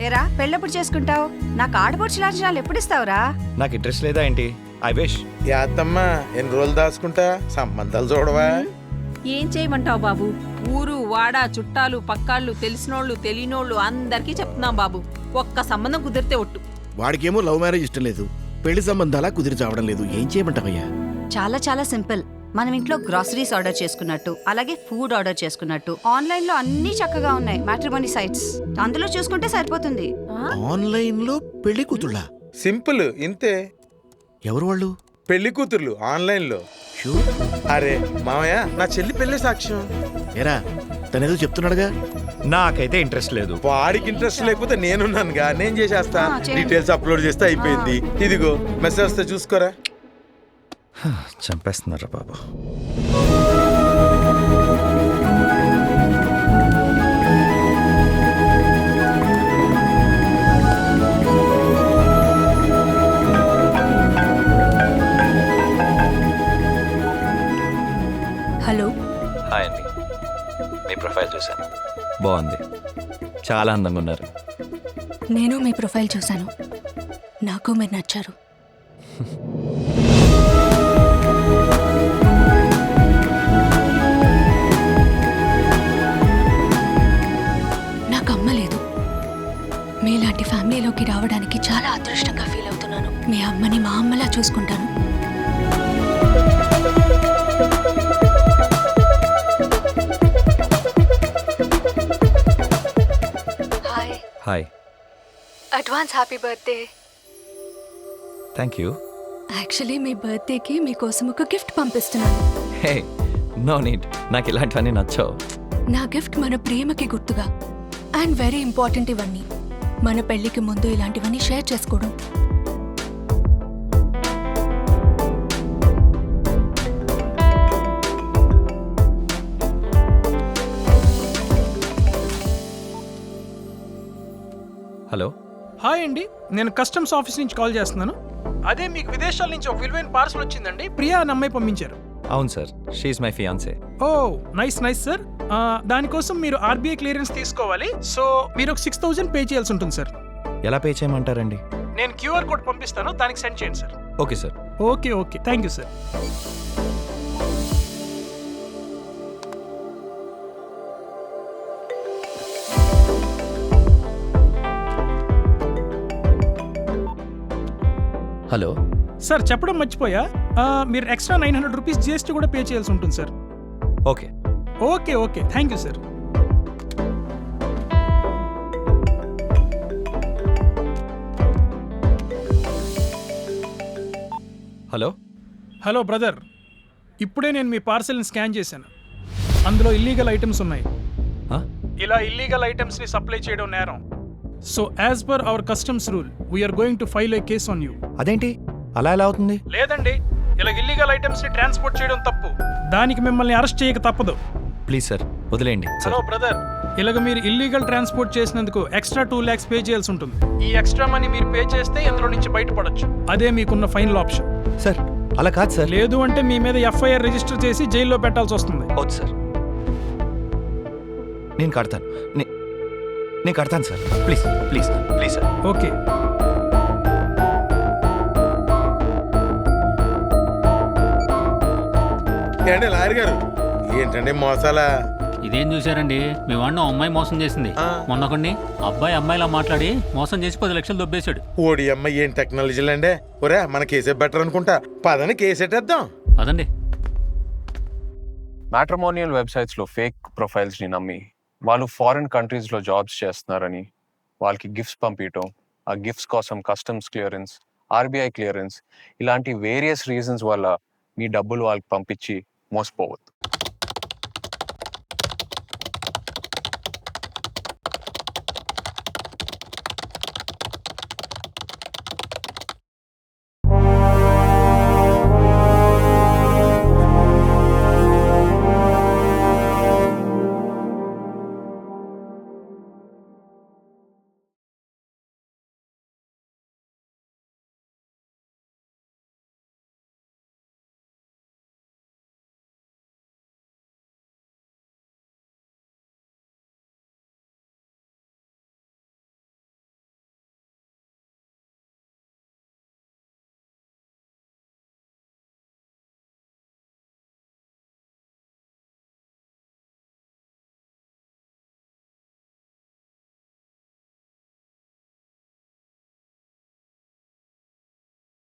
ఏరా పెళ్ళెప్పుడు చేసుకుంటావు? నాకు ఆడపడుచు లాంఛనాలు ఎప్పుడు ఇస్తావురా? నాకు ఇంట్రెస్ట్ లేదా ఏంటి? I wish. యాత్తమ్మా ఎన్ని రోజులు దాచుకుంటా, సంబంధాలు చూడవా? ఏం చేయమంటావు బాబు? ఊరు వాడ చుట్టాలు పక్కాళ్ళు తెలిసినోళ్ళు తెలియనోళ్ళు అందరికీ చెప్తున్నాం బాబు. ఒక్క సంబంధం కుదిరితే ఒట్టు. వాడికేమో లవ్ మ్యారేజ్ ఇష్టం లేదు, పెళ్లి సంబంధాలా కుదిరి చావడం లేదు. ఏం చేయమంటావయ్యా? చాలా చాలా సింపుల్. మనం ఇంట్లో గ్రాసరీస్ ఆర్డర్ చేసుకున్నట్టు, అలాగే ఫుడ్ ఆర్డర్ చేసుకున్నట్టు ఆన్లైన్ లో అన్ని చక్కగా ఉన్నాయి మ్యాట్రిమోనీ సైట్స్. అందులో చూసుకుంటే సరిపోతుంది. ఆన్లైన్ లో పెళ్లి కూతుళ్ళ? సింపుల్ ఇంతే. ఎవరు వాళ్ళు? పెళ్లి కూతుర్లు ఆన్లైన్ లో. షూర్. అరే మామయ్య, నా చెల్లి పెళ్లి సాక్ష్యం. ఏరా, తనేదో చెప్తున్నాడుగా. నాకైతే ఇంట్రెస్ట్ లేదు. వాడికి ఇంట్రెస్ట్ లేకపోతే నేనున్నానుగా, నేను చేసేస్తా. చేయండి. డీటెయిల్స్ అప్లోడ్ చేస్తే అయిపోయింది. ఇదిగో మెసేజ్ వస్తే చూసుకోరా. చంపేస్తున్నారా బాబు. హలో. హాయ్ అండి, మీ ప్రొఫైల్ చూశాను, బాగుంది, చాలా అందంగా ఉన్నారు. నేను మీ ప్రొఫైల్ చూశాను, నాకు మీరు నచ్చారు. నాకు అమ్మ లేదు. మీలాంటి ఫ్యామిలీలోకి రావడానికి చాలా అదృష్టంగా ఫీల్ అవుతున్నాను. మీ అమ్మని మా అమ్మలా చూసుకుంటాను. Hi. Hi. Advance happy birthday. Thank you. Actually మీ బర్త్డేకి మీకోసం ఒక గిఫ్ట్ పంపిస్తున్నాను. హే, నో నీడ్, నాకు ఇలాంటివన్నీ నచ్చవు. నా గిఫ్ట్ మన ప్రేమకి గుర్తుగా. అండ్ వెరీ ఇంపార్టెంట్ ఇవన్నీ. మన పెళ్లికి ముందు ఇలాంటివన్నీ షేర్ చేసుకోవడం. హలో. హాయ్ అండి, నేను కస్టమ్స్ ఆఫీస్ నుంచి కాల్ చేస్తున్నాను. అదే మీకు విదేశాల నుంచి ఒక విలువైన పార్సల్ వచ్చిందండి. ప్రియా అన్న అమ్మాయి పంపించారు. అవును sir, she's my fiancee. Oh nice nice sir. దానికోసం మీరు ఆర్బీఐ క్లియరెన్స్ తీసుకోవాలి. సో మీరు ఒక 6,000 పే చేయాల్సి ఉంటుంది సార్. ఎలా పే చేయమంటారండి? నేను క్యూఆర్ కోడ్ పంపిస్తాను, దానికి సెండ్ చేయండి sir. Okay sir. Okay okay, thank you sir. Hello sir చెప్పడం మర్చిపోయా, మీరు ఎక్స్ట్రా 900 రూపీస్ జిఎస్టీ కూడా పే చేయాల్సి ఉంటుంది sir. Okay okay okay, thank you sir. Hello. Hello brother, ఇప్పుడే నేను మీ పార్సెల్ని స్కాన్ చేశాను. అందులో ఇల్లీగల్ ఐటమ్స్ ఉన్నాయి. ఇలా ఇల్లీగల్ ఐటమ్స్ని సప్లై చేయడం నేరం. So as per our customs rule we're going to file a case on you. అదేంటి అలా ఎలా అవుతుంది? లేదండి, ఇలా ఇల్లీగల్ ఐటమ్స్ని ట్రాన్స్పోర్ట్ చేయడం తప్పు. దానికి మిమ్మల్ని అరెస్ట్ చేయక తప్పదు. ప్లీజ్ సార్, వదిలేయండి. హలో బ్రదర్, ఇలాగ మీరు ఇల్లీగల్ ట్రాన్స్పోర్ట్ చేసినందుకు ఎక్స్ట్రా 2 lakhs పే చేయాల్సి ఉంటుంది. ఈ ఎక్స్ట్రా మనీ మీరు పే చేస్తే ఇందులో నుంచి బయటపడొచ్చు. అదే మీకున్న ఫైనల్ ఆప్షన్. సార్ అలా కాదు సార్. లేదు అంటే మీ మీద ఎఫ్ఐఆర్ రిజిస్టర్ చేసి జైల్లో పెట్టాల్సి వస్తుంది. వద్దు సార్, నేను కడతాను. నేను కడతాను sir, please please please sir. Okay. ఏంటి లాయర్ గారు, ఏంటండి మోసాలా? ఇదేం చూశారండి, మీ వాడిని అమ్మాయి మోసం చేసింది. మొన్నొకండి అబ్బాయి అమ్మాయిలా మాట్లాడి మోసం చేసి 10 లక్షలు దొబ్బేశాడు. ఓడి అమ్మ, ఏం టెక్నాలజీలు అండి. ఒరే, మన కేసే బెటర్ అనుకుంటా. పదని కేసెట్టేద్దాం. పదండి. మ్యాట్రిమోనియల్ వెబ్సైట్స్లో ఫేక్ ప్రొఫైల్స్ని నమ్మి వాళ్ళు ఫారిన్ కంట్రీస్లో జాబ్స్ చేస్తున్నారని వాళ్ళకి గిఫ్ట్స్ పంపించటం, ఆ గిఫ్ట్స్ కోసం కస్టమ్స్ క్లియరెన్స్, ఆర్బీఐ క్లియరెన్స్, ఇలాంటి వేరియస్ రీజన్స్ వల్ల మీ డబ్బులు వాళ్ళకి పంపించి మోసపోవద్దు.